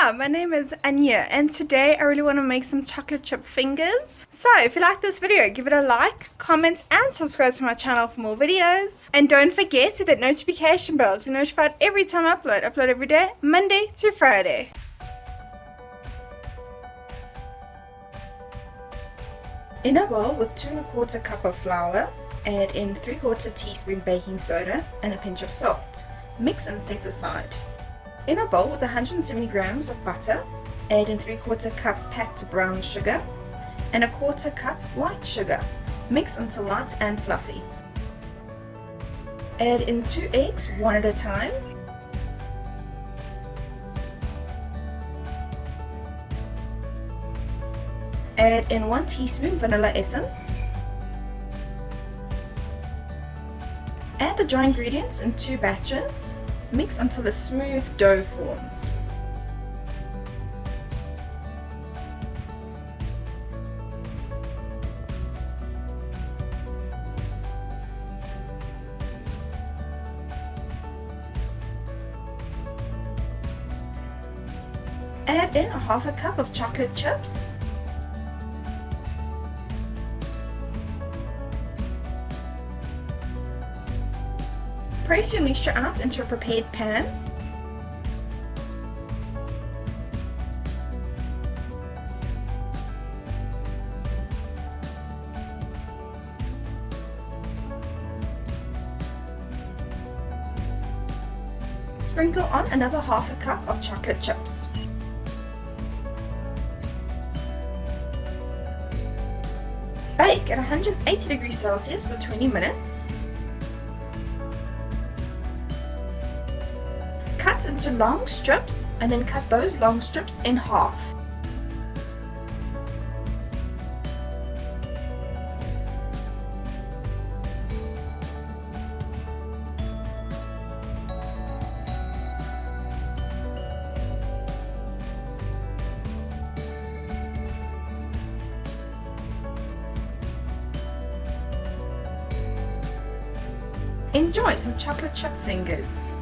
Hi, my name is Anya and today I really want to make some chocolate chip fingers. So if you like this video, give it a like, comment and subscribe to my channel for more videos. And don't forget to hit that notification bell to be notified every time I upload. I upload every day, Monday to Friday. In a bowl with 2 1/4 cup of flour, add in 3/4 teaspoon baking soda and a pinch of salt. Mix and set aside. In a bowl with 170 grams of butter, add in 3/4 cup packed brown sugar and 1/4 cup white sugar. Mix until light and fluffy. Add in 2 eggs, one at a time. Add in 1 teaspoon vanilla essence. Add the dry ingredients in 2 batches. Mix until a smooth dough forms. Add in 1/2 cup of chocolate chips. Press your mixture out into a prepared pan. Sprinkle on another 1/2 cup of chocolate chips. Bake at 180 degrees Celsius for 20 minutes. Cut into long strips and then cut those long strips in half. Enjoy some chocolate chip fingers.